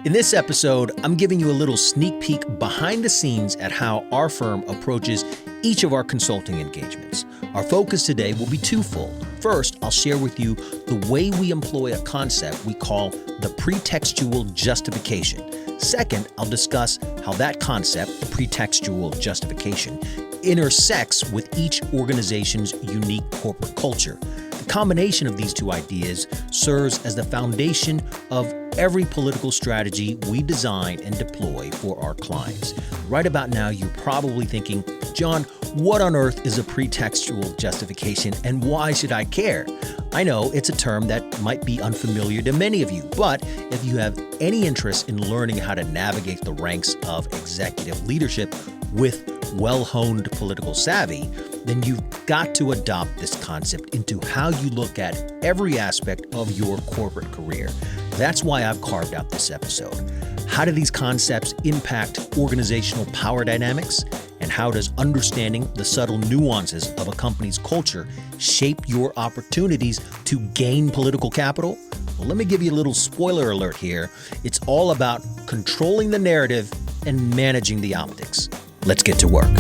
In this episode, I'm giving you a little sneak peek behind the scenes at how our firm approaches each of our consulting engagements. Our focus today will be twofold. First, I'll share with you the way we employ a concept we call the pretextual justification. Second, I'll discuss how that concept, pretextual justification, intersects with each organization's unique corporate culture. The combination of these two ideas serves as the foundation of every political strategy we design and deploy for our clients. Right about now, you're probably thinking, John, what on earth is a pretextual justification and why should I care? I know it's a term that might be unfamiliar to many of you, but if you have any interest in learning how to navigate the ranks of executive leadership with well-honed political savvy, then you've got to adopt this concept into how you look at every aspect of your corporate career. That's why I've carved out this episode. How do these concepts impact organizational power dynamics? And how does understanding the subtle nuances of a company's culture shape your opportunities to gain political capital? Well, let me give you a little spoiler alert here. It's all about controlling the narrative and managing the optics. Let's get to work.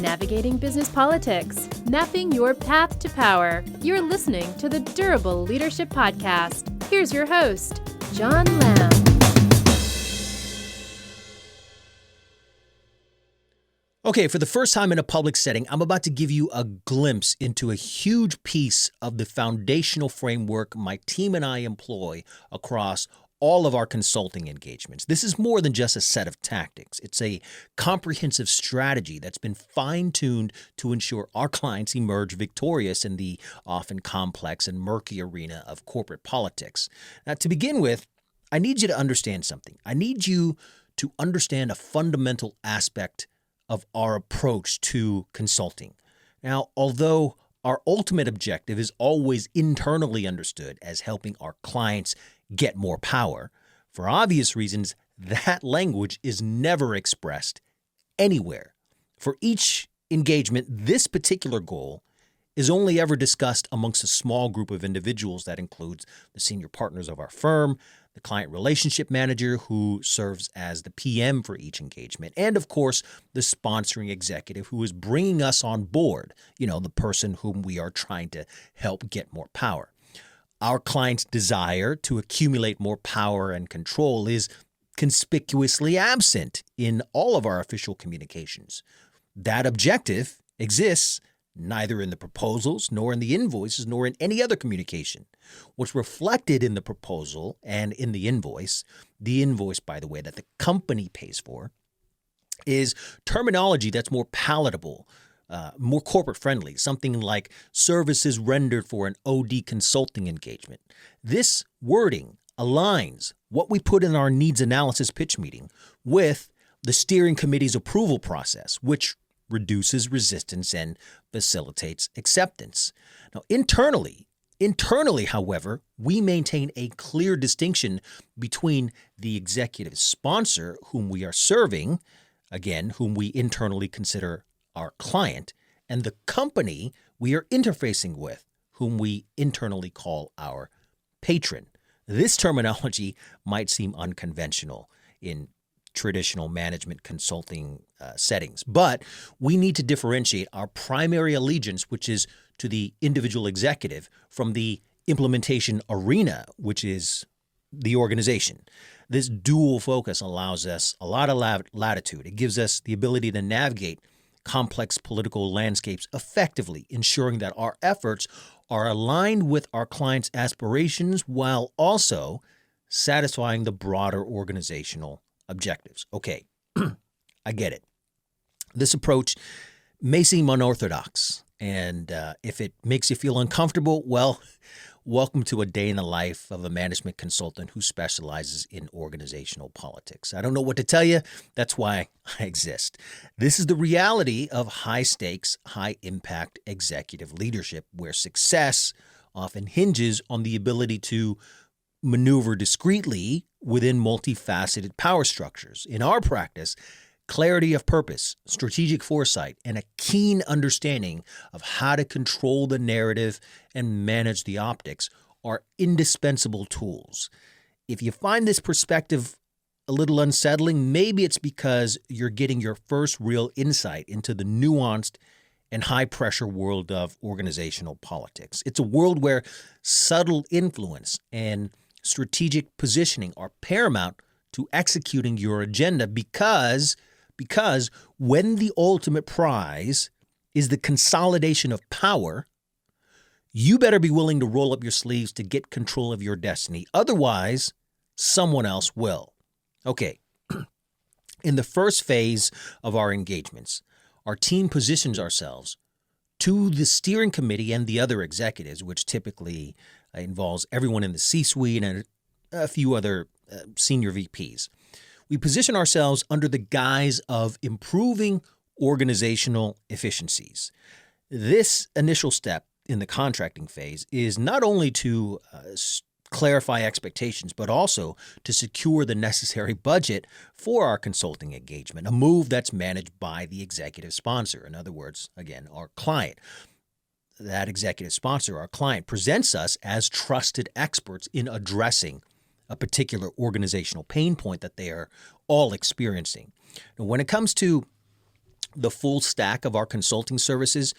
Navigating business politics, mapping your path to power. You're listening to the Durable Leadership Podcast. Here's your host, John Lamb. Okay, for the first time in a public setting, I'm about to give you a glimpse into a huge piece of the foundational framework my team and I employ across all of our consulting engagements. This is more than just a set of tactics. It's a comprehensive strategy that's been fine-tuned to ensure our clients emerge victorious in the often complex and murky arena of corporate politics. Now, to begin with, I need you to understand something. I need you to understand a fundamental aspect of our approach to consulting. Now, although our ultimate objective is always internally understood as helping our clients get more power, for obvious reasons, that language is never expressed anywhere. For each engagement, this particular goal is only ever discussed amongst a small group of individuals that includes the senior partners of our firm, the client relationship manager who serves as the PM for each engagement, and of course, the sponsoring executive who is bringing us on board, the person whom we are trying to help get more power. Our client's desire to accumulate more power and control is conspicuously absent in all of our official communications. That objective exists neither in the proposals, nor in the invoices, nor in any other communication. What's reflected in the proposal and in the invoice, by the way, that the company pays for, is terminology that's more palatable, more corporate friendly, something like services rendered for an OD consulting engagement. This wording aligns what we put in our needs analysis pitch meeting with the steering committee's approval process, which reduces resistance and facilitates acceptance. Now, internally, however, we maintain a clear distinction between the executive sponsor whom we are serving, again, whom we internally consider our client, and the company we are interfacing with, whom we internally call our patron. This terminology might seem unconventional in traditional management consulting settings, but we need to differentiate our primary allegiance, which is to the individual executive, from the implementation arena, which is the organization. This dual focus allows us a lot of latitude. It gives us the ability to navigate complex political landscapes effectively, ensuring that our efforts are aligned with our clients' aspirations while also satisfying the broader organizational objectives. Okay, I get it. This approach may seem unorthodox, and if it makes you feel uncomfortable, well, welcome to a day in the life of a management consultant who specializes in organizational politics. I don't know what to tell you. That's why I exist. This is the reality of high-stakes, high-impact executive leadership, where success often hinges on the ability to maneuver discreetly within multifaceted power structures. In our practice, Clarity of purpose, strategic foresight, and a keen understanding of how to control the narrative and manage the optics are indispensable tools. If you find this perspective a little unsettling, maybe it's because you're getting your first real insight into the nuanced and high-pressure world of organizational politics. It's a world where subtle influence and strategic positioning are paramount to executing your agenda because when the ultimate prize is the consolidation of power, you better be willing to roll up your sleeves to get control of your destiny. Otherwise, someone else will. Okay, in the first phase of our engagements, our team positions ourselves to the steering committee and the other executives, which typically involves everyone in the C-suite and a few other senior VPs. We position ourselves under the guise of improving organizational efficiencies. This initial step in the contracting phase is not only to clarify expectations, but also to secure the necessary budget for our consulting engagement, a move that's managed by the executive sponsor. In other words, again, our client. That executive sponsor, our client, presents us as trusted experts in addressing a particular organizational pain point that they are all experiencing. Now, when it comes to the full stack of our consulting services,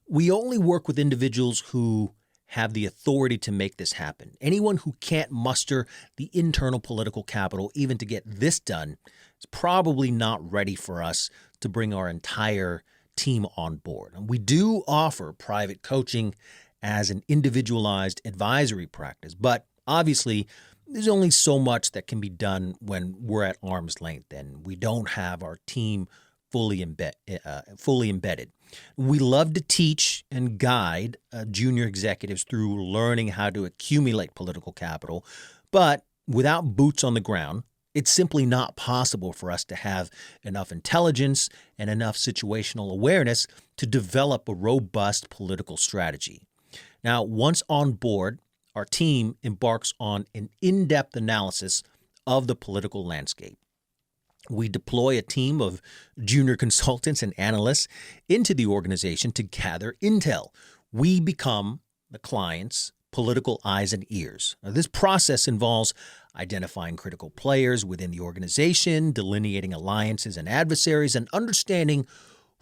we only work with individuals who have the authority to make this happen. Anyone who can't muster the internal political capital even to get this done is probably not ready for us to bring our entire team on board. And we do offer private coaching as an individualized advisory practice, but obviously there's only so much that can be done when we're at arm's length and we don't have our team fully embedded. We love to teach and guide junior executives through learning how to accumulate political capital, but without boots on the ground, it's simply not possible for us to have enough intelligence and enough situational awareness to develop a robust political strategy. Now, once on board, our team embarks on an in-depth analysis of the political landscape. We deploy a team of junior consultants and analysts into the organization to gather intel. We become the client's political eyes and ears. Now, this process involves identifying critical players within the organization, delineating alliances and adversaries, and understanding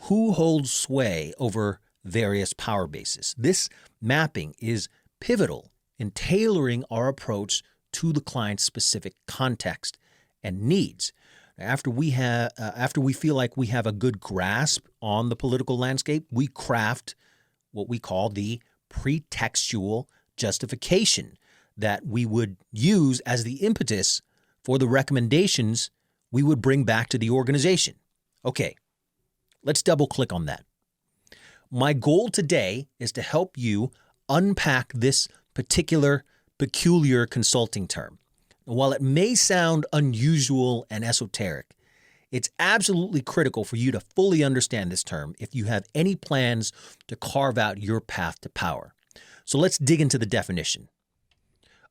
who holds sway over various power bases. This mapping is pivotal in tailoring our approach to the client's specific context and needs. After we feel like we have a good grasp on the political landscape, we craft what we call the pretextual justification that we would use as the impetus for the recommendations we would bring back to the organization. Okay, let's double click on that. My goal today is to help you unpack this peculiar consulting term. While it may sound unusual and esoteric, it's absolutely critical for you to fully understand this term if you have any plans to carve out your path to power. So let's dig into the definition.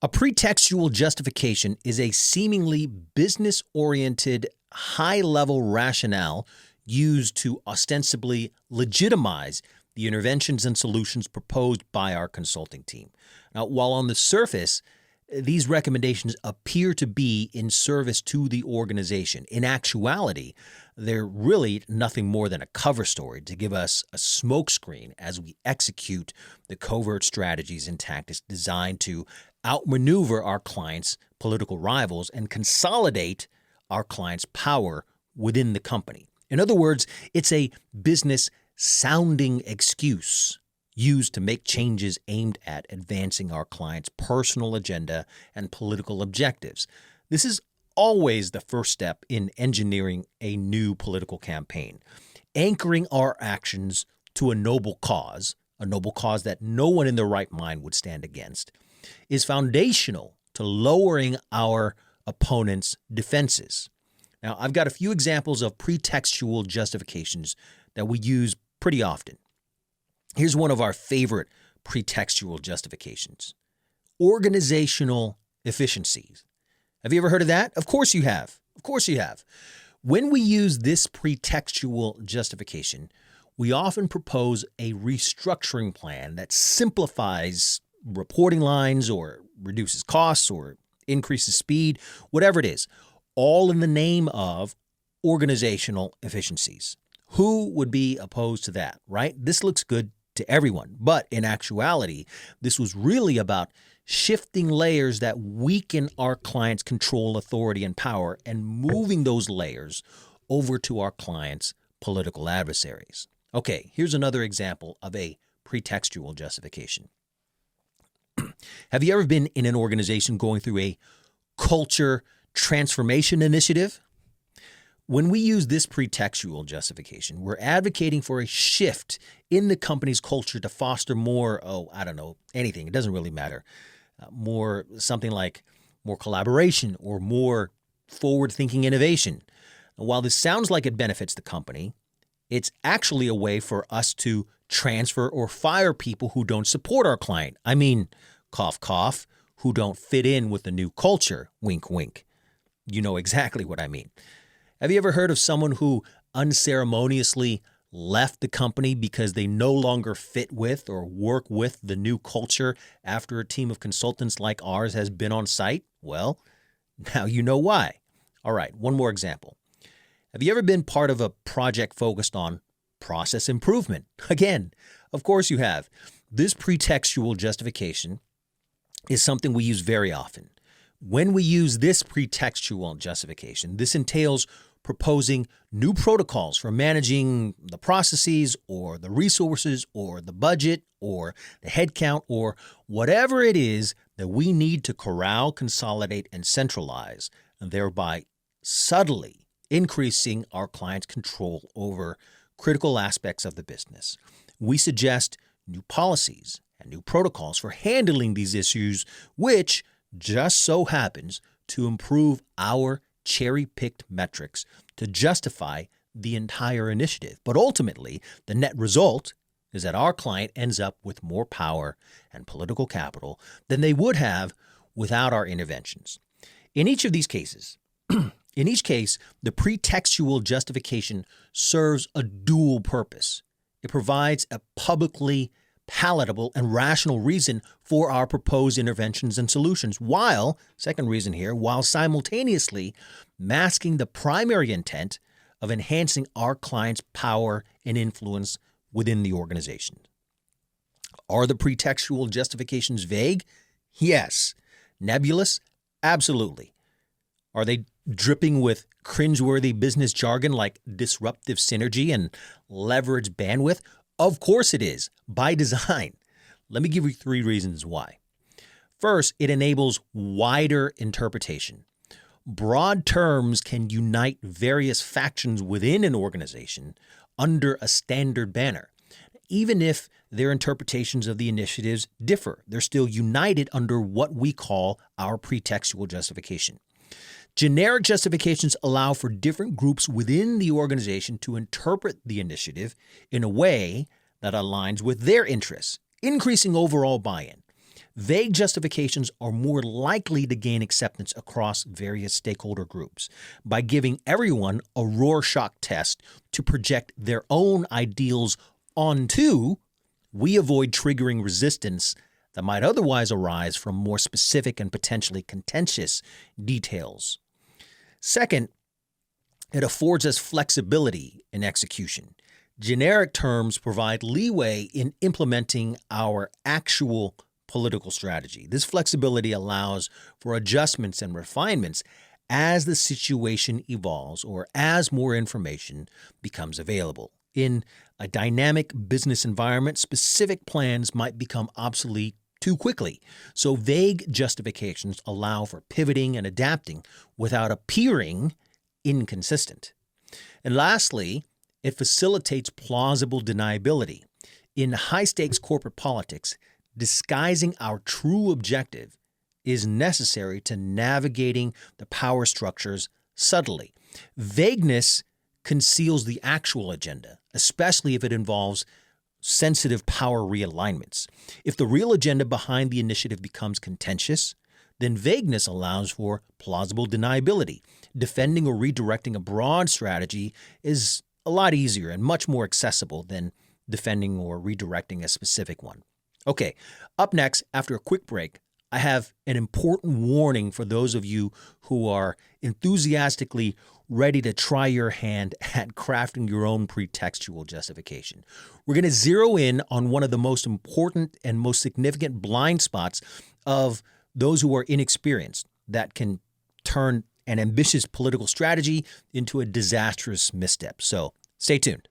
A pretextual justification is a seemingly business-oriented, high-level rationale used to ostensibly legitimize the interventions and solutions proposed by our consulting team. Now, while on the surface, these recommendations appear to be in service to the organization, in actuality, they're really nothing more than a cover story to give us a smokescreen as we execute the covert strategies and tactics designed to outmaneuver our clients' political rivals and consolidate our clients' power within the company. In other words, it's a business sounding excuse used to make changes aimed at advancing our client's personal agenda and political objectives. This is always the first step in engineering a new political campaign. Anchoring our actions to a noble cause that no one in their right mind would stand against, is foundational to lowering our opponent's defenses. Now, I've got a few examples of pretextual justifications that we use pretty often. Here's one of our favorite pretextual justifications: organizational efficiencies. Have you ever heard of that? Of course you have. Of course you have. When we use this pretextual justification, we often propose a restructuring plan that simplifies reporting lines or reduces costs or increases speed, whatever it is, all in the name of organizational efficiencies. Who would be opposed to that, right? This looks good to everyone, but in actuality, this was really about shifting layers that weaken our clients' control, authority, and power and moving those layers over to our clients' political adversaries. Okay, here's another example of a pretextual justification. Have you ever been in an organization going through a culture transformation initiative? When we use this pretextual justification, we're advocating for a shift in the company's culture to foster more, anything. It doesn't really matter. Something like more collaboration or more forward-thinking innovation. While this sounds like it benefits the company, it's actually a way for us to transfer or fire people who don't support our client. I mean, cough, cough, who don't fit in with the new culture, wink, wink. You know exactly what I mean. Have you ever heard of someone who unceremoniously left the company because they no longer fit with or work with the new culture after a team of consultants like ours has been on site? Well, now you know why. All right, one more example. Have you ever been part of a project focused on process improvement? Again, of course you have. This pretextual justification is something we use very often. When we use this pretextual justification, this entails proposing new protocols for managing the processes or the resources or the budget or the headcount or whatever it is that we need to corral, consolidate, and centralize, and thereby subtly increasing our client's control over critical aspects of the business. We suggest new policies and new protocols for handling these issues, which just so happens to improve our cherry-picked metrics to justify the entire initiative. But ultimately, the net result is that our client ends up with more power and political capital than they would have without our interventions. In each case, the pretextual justification serves a dual purpose. It provides a publicly palatable and rational reason for our proposed interventions and solutions, while simultaneously masking the primary intent of enhancing our client's power and influence within the organization. Are the pretextual justifications vague? Yes. Nebulous? Absolutely. Are they dripping with cringeworthy business jargon like disruptive synergy and leverage bandwidth? Of course it is, by design. Let me give you 3 reasons why. First, it enables wider interpretation. Broad terms can unite various factions within an organization under a standard banner. Even if their interpretations of the initiatives differ, they're still united under what we call our pretextual justification. Generic justifications allow for different groups within the organization to interpret the initiative in a way that aligns with their interests, increasing overall buy-in. Vague justifications are more likely to gain acceptance across various stakeholder groups. By giving everyone a Rorschach test to project their own ideals onto, we avoid triggering resistance that might otherwise arise from more specific and potentially contentious details. Second, it affords us flexibility in execution. Generic terms provide leeway in implementing our actual political strategy. This flexibility allows for adjustments and refinements as the situation evolves or as more information becomes available. In a dynamic business environment, specific plans might become obsolete too quickly. So vague justifications allow for pivoting and adapting without appearing inconsistent. And lastly, it facilitates plausible deniability. In high-stakes corporate politics, disguising our true objective is necessary to navigating the power structures subtly. Vagueness conceals the actual agenda, especially if it involves sensitive power realignments. If the real agenda behind the initiative becomes contentious, Then vagueness allows for plausible deniability. Defending or redirecting a broad strategy is a lot easier and much more accessible than defending or redirecting a specific one. Okay, up next, after a quick break, I have an important warning for those of you who are enthusiastically ready to try your hand at crafting your own pretextual justification. We're going to zero in on one of the most important and most significant blind spots of those who are inexperienced that can turn an ambitious political strategy into a disastrous misstep. So stay tuned.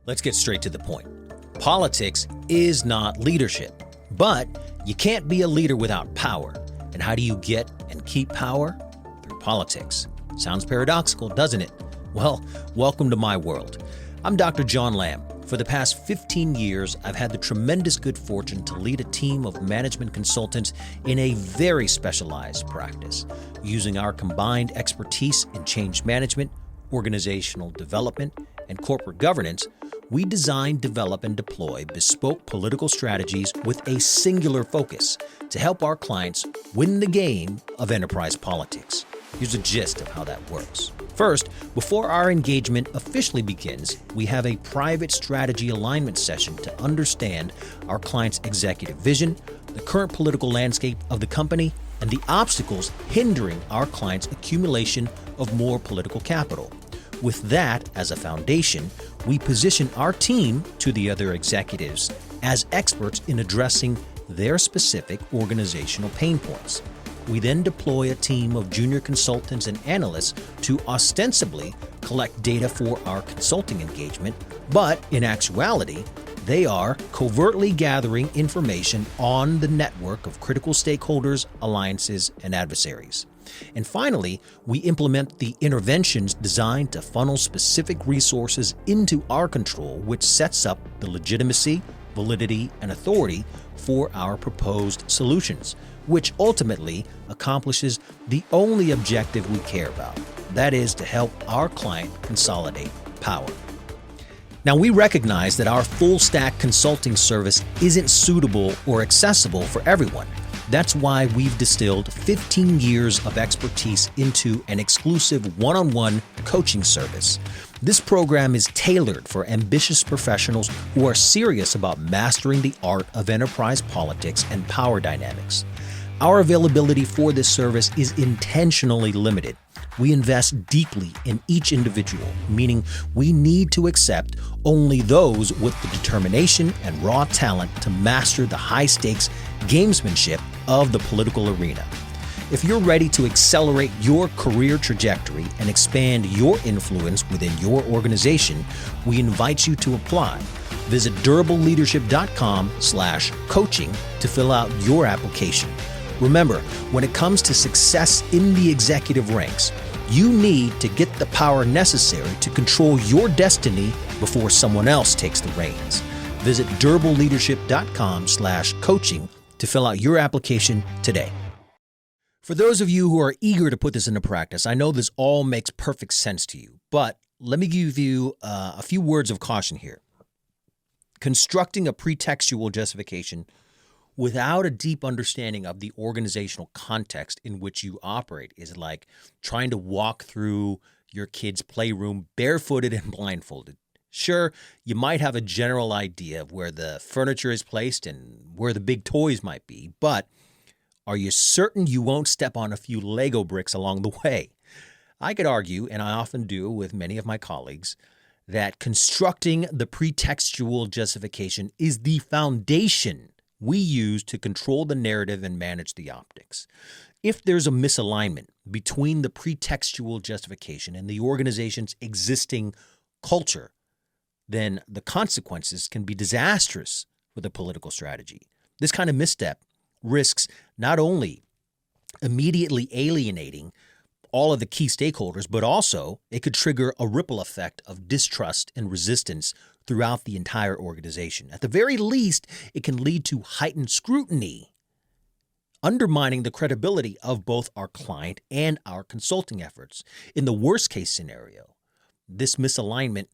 Let's get straight to the point. Politics is not leadership, but you can't be a leader without power. And how do you get and keep power? Through politics. Sounds paradoxical, doesn't it? Well, welcome to my world. I'm Dr. John Lamb. For the past 15 years, I've had the tremendous good fortune to lead a team of management consultants in a very specialized practice. Using our combined expertise in change management, organizational development, and corporate governance, we design, develop, and deploy bespoke political strategies with a singular focus to help our clients win the game of enterprise politics. Here's a gist of how that works. First, before our engagement officially begins, we have a private strategy alignment session to understand our client's executive vision, the current political landscape of the company, and the obstacles hindering our client's accumulation of more political capital. With that as a foundation, we position our team to the other executives as experts in addressing their specific organizational pain points. We then deploy a team of junior consultants and analysts to ostensibly collect data for our consulting engagement, but in actuality, they are covertly gathering information on the network of critical stakeholders, alliances, and adversaries. And finally, we implement the interventions designed to funnel specific resources into our control, which sets up the legitimacy, validity, and authority for our proposed solutions, which ultimately accomplishes the only objective we care about. That is to help our client consolidate power. Now, we recognize that our full-stack consulting service isn't suitable or accessible for everyone. That's why we've distilled 15 years of expertise into an exclusive one-on-one coaching service. This program is tailored for ambitious professionals who are serious about mastering the art of enterprise politics and power dynamics. Our availability for this service is intentionally limited. We invest deeply in each individual, meaning we need to accept only those with the determination and raw talent to master the high-stakes gamesmanship of the political arena. If you're ready to accelerate your career trajectory and expand your influence within your organization, we invite you to apply. Visit durableleadership.com/coaching to fill out your application. Remember, when it comes to success in the executive ranks, you need to get the power necessary to control your destiny before someone else takes the reins. Visit durableleadership.com/coaching to fill out your application today. For those of you who are eager to put this into practice, I know this all makes perfect sense to you, but let me give you a few words of caution here. Constructing a pretextual justification without a deep understanding of the organizational context in which you operate is like trying to walk through your kid's playroom barefooted and blindfolded. Sure, you might have a general idea of where the furniture is placed and where the big toys might be, but are you certain you won't step on a few Lego bricks along the way? I could argue, and I often do with many of my colleagues, that constructing the pretextual justification is the foundation we use to control the narrative and manage the optics. If there's a misalignment between the pretextual justification and the organization's existing culture, then the consequences can be disastrous for the political strategy. This kind of misstep risks not only immediately alienating all of the key stakeholders, but also it could trigger a ripple effect of distrust and resistance throughout the entire organization. At the very least, it can lead to heightened scrutiny, undermining the credibility of both our client and our consulting efforts. In the worst case scenario, this misalignment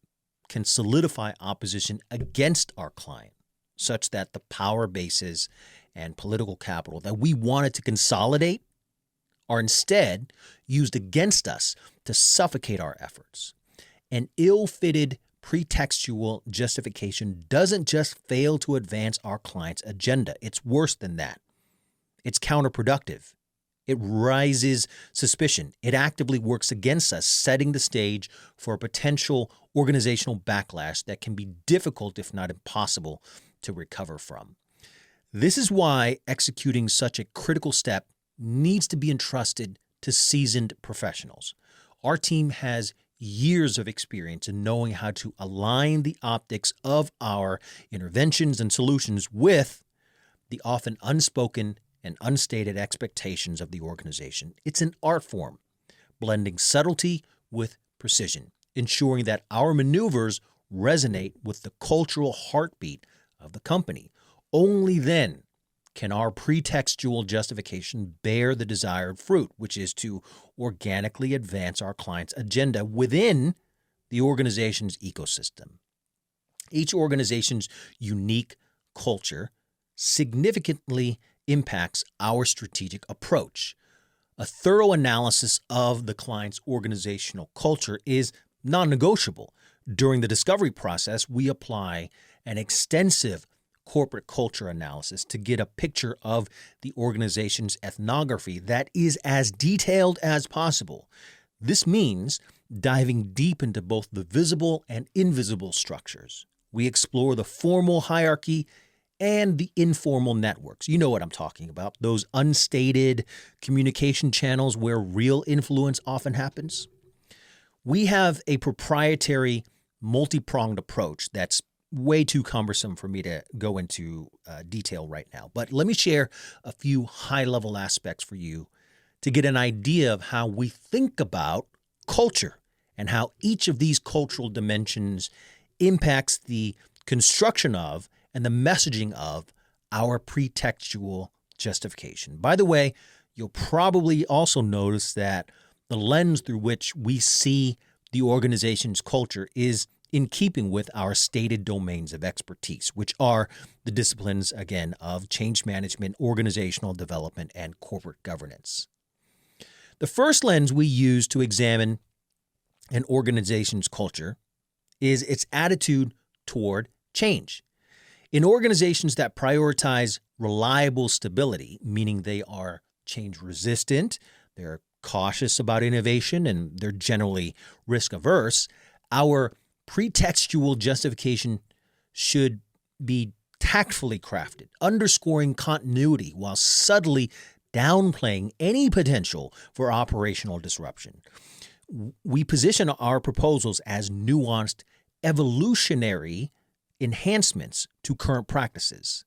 can solidify opposition against our client, such that the power bases and political capital that we wanted to consolidate are instead used against us to suffocate our efforts. An ill-fitted pretextual justification doesn't just fail to advance our client's agenda. It's worse than that. It's counterproductive. It raises suspicion. It actively works against us, setting the stage for a potential organizational backlash that can be difficult, if not impossible, to recover from. This is why executing such a critical step needs to be entrusted to seasoned professionals. Our team has years of experience in knowing how to align the optics of our interventions and solutions with the often unspoken and unstated expectations of the organization. It's an art form, blending subtlety with precision, ensuring that our maneuvers resonate with the cultural heartbeat of the company. Only then can our pretextual justification bear the desired fruit, which is to organically advance our client's agenda within the organization's ecosystem. Each organization's unique culture significantly impacts our strategic approach. A thorough analysis of the client's organizational culture is non-negotiable. During the discovery process, we apply an extensive corporate culture analysis to get a picture of the organization's ethnography that is as detailed as possible. This means diving deep into both the visible and invisible structures. We explore the formal hierarchy and the informal networks. You know what I'm talking about, those unstated communication channels where real influence often happens. We have a proprietary, multi-pronged approach that's way too cumbersome for me to go into detail right now. But let me share a few high-level aspects for you to get an idea of how we think about culture and how each of these cultural dimensions impacts the construction of and the messaging of our pretextual justification. By the way, you'll probably also notice that the lens through which we see the organization's culture is in keeping with our stated domains of expertise, which are the disciplines, again, of change management, organizational development, and corporate governance. The first lens we use to examine an organization's culture is its attitude toward change. In organizations that prioritize reliable stability, meaning they are change resistant, they're cautious about innovation, and they're generally risk averse, our pretextual justification should be tactfully crafted, underscoring continuity while subtly downplaying any potential for operational disruption. We position our proposals as nuanced, evolutionary enhancements to current practices,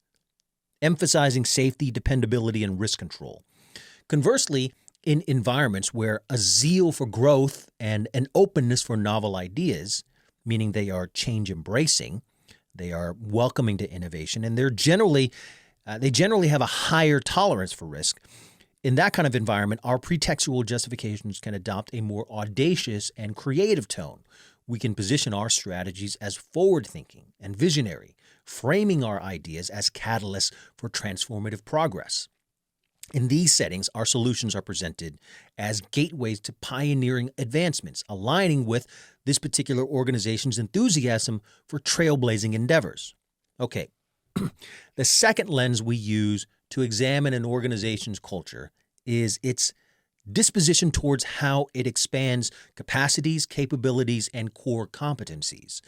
emphasizing safety, dependability, and risk control. Conversely, in environments where a zeal for growth and an openness for novel ideas, meaning they are change embracing, they are welcoming to innovation, and they generally have a higher tolerance for risk. In that kind of environment, our pretextual justifications can adopt a more audacious and creative tone. We can position our strategies as forward-thinking and visionary, framing our ideas as catalysts for transformative progress. In these settings, our solutions are presented as gateways to pioneering advancements, aligning with this particular organization's enthusiasm for trailblazing endeavors. Okay, the second lens we use to examine an organization's culture is its disposition towards how it expands capacities, capabilities, and core competencies.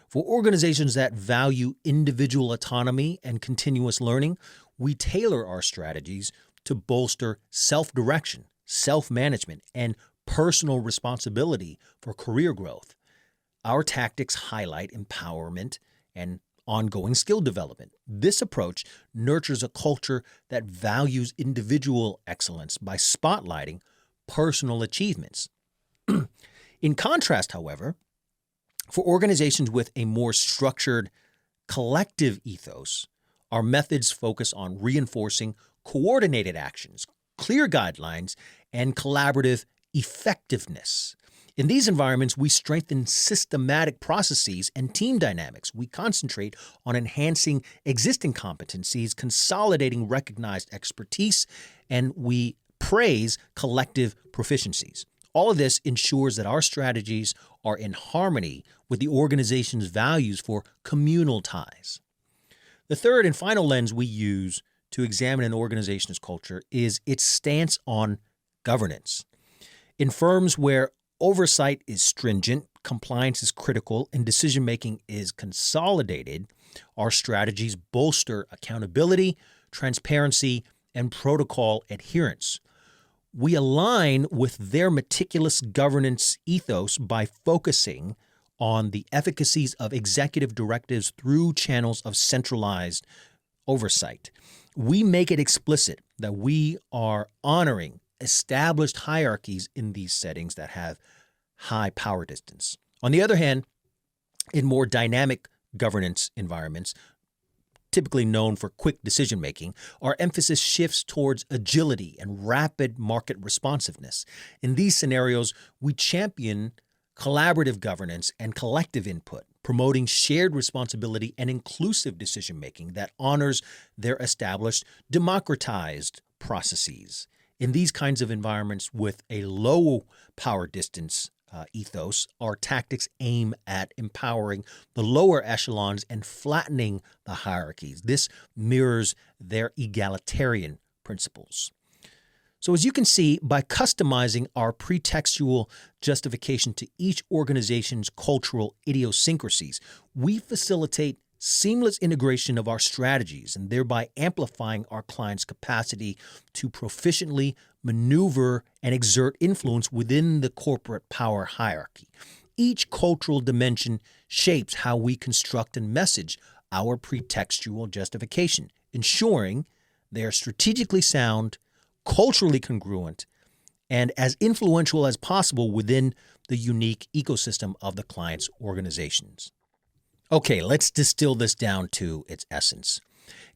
For organizations that value individual autonomy and continuous learning, we tailor our strategies to bolster self-direction, self-management, and personal responsibility for career growth. Our tactics highlight empowerment and ongoing skill development. This approach nurtures a culture that values individual excellence by spotlighting personal achievements. In contrast, however, for organizations with a more structured collective ethos, our methods focus on reinforcing coordinated actions, clear guidelines, and collaborative effectiveness. In these environments, we strengthen systematic processes and team dynamics. We concentrate on enhancing existing competencies, consolidating recognized expertise, and we praise collective proficiencies. All of this ensures that our strategies are in harmony with the organization's values for communal ties. The third and final lens we use to examine an organization's culture is its stance on governance. In firms where oversight is stringent, compliance is critical, and decision-making is consolidated, our strategies bolster accountability, transparency, and protocol adherence. We align with their meticulous governance ethos by focusing on the efficacies of executive directives through channels of centralized oversight. We make it explicit that we are honoring established hierarchies in these settings that have high power distance. On the other hand, in more dynamic governance environments, typically known for quick decision-making, our emphasis shifts towards agility and rapid market responsiveness. In these scenarios, we champion collaborative governance and collective input, promoting shared responsibility and inclusive decision-making that honors their established, democratized processes. In these kinds of environments with a low power distance ethos, our tactics aim at empowering the lower echelons and flattening the hierarchies. This mirrors their egalitarian principles. So as you can see, by customizing our pretextual justification to each organization's cultural idiosyncrasies, we facilitate seamless integration of our strategies and thereby amplifying our clients' capacity to proficiently maneuver and exert influence within the corporate power hierarchy. Each cultural dimension shapes how we construct and message our pretextual justification, ensuring they are strategically sound, culturally congruent, and as influential as possible within the unique ecosystem of the client's organizations. Okay, let's distill this down to its essence.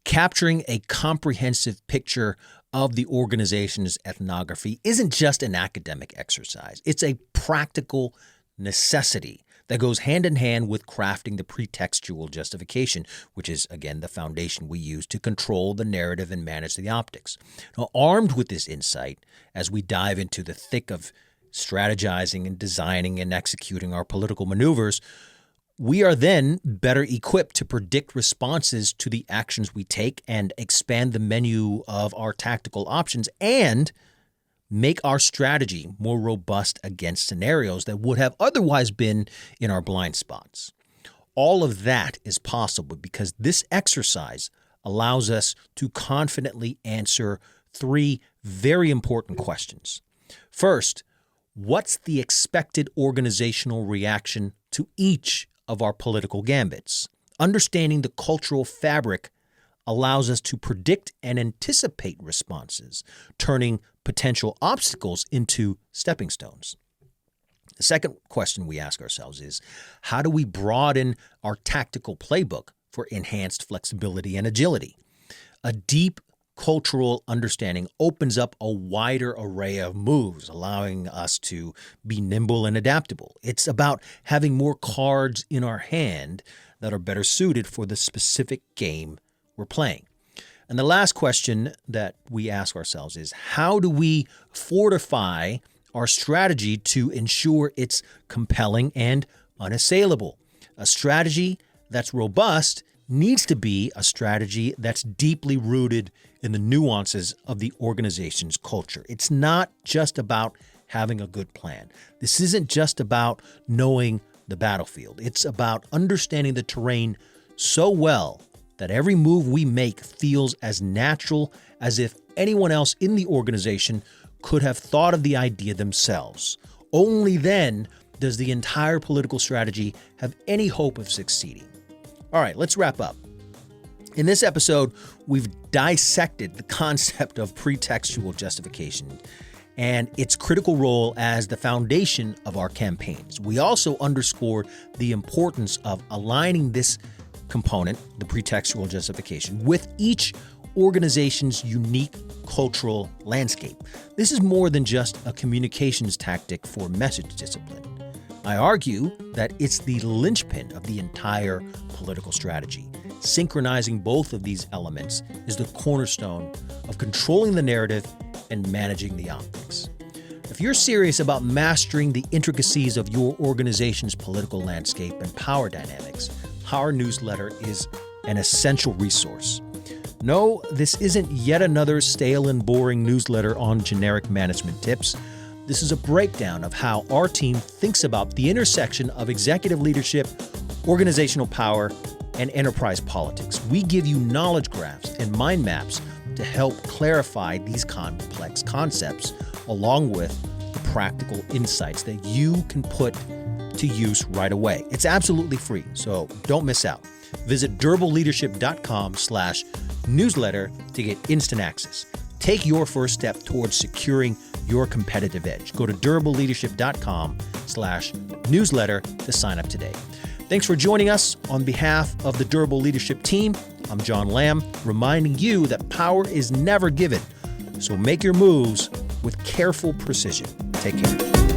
Capturing a comprehensive picture of the organization's ethnography isn't just an academic exercise. It's a practical necessity that goes hand in hand with crafting the pretextual justification, which is, again, the foundation we use to control the narrative and manage the optics. Now, armed with this insight, as we dive into the thick of strategizing and designing and executing our political maneuvers, we are then better equipped to predict responses to the actions we take and expand the menu of our tactical options and make our strategy more robust against scenarios that would have otherwise been in our blind spots. All of that is possible because this exercise allows us to confidently answer three very important questions. First, what's the expected organizational reaction to each of our political gambits? Understanding the cultural fabric allows us to predict and anticipate responses, turning potential obstacles into stepping stones. The second question we ask ourselves is, how do we broaden our tactical playbook for enhanced flexibility and agility? A deep cultural understanding opens up a wider array of moves, allowing us to be nimble and adaptable. It's about having more cards in our hand that are better suited for the specific game we're playing. And the last question that we ask ourselves is, how do we fortify our strategy to ensure it's compelling and unassailable? A strategy that's robust needs to be a strategy that's deeply rooted in the nuances of the organization's culture. It's not just about having a good plan. This isn't just about knowing the battlefield. It's about understanding the terrain so well that every move we make feels as natural as if anyone else in the organization could have thought of the idea themselves. Only then does the entire political strategy have any hope of succeeding. All right, let's wrap up. In this episode, we've dissected the concept of pretextual justification and its critical role as the foundation of our campaigns. We also underscored the importance of aligning this component, the pretextual justification, with each organization's unique cultural landscape. This is more than just a communications tactic for message discipline. I argue that it's the linchpin of the entire political strategy. Synchronizing both of these elements is the cornerstone of controlling the narrative and managing the optics. If you're serious about mastering the intricacies of your organization's political landscape and power dynamics, our newsletter is an essential resource. No, this isn't yet another stale and boring newsletter on generic management tips. This is a breakdown of how our team thinks about the intersection of executive leadership, organizational power, and enterprise politics. We give you knowledge graphs and mind maps to help clarify these complex concepts, along with the practical insights that you can put to use right away. It's absolutely free, so don't miss out. Visit durableleadership.com/newsletter to get instant access. Take your first step towards securing your competitive edge. Go to durableleadership.com/newsletter to sign up today. Thanks for joining us. On behalf of the Durable Leadership team, I'm John Lamb, reminding you that power is never given. So make your moves with careful precision. Take care.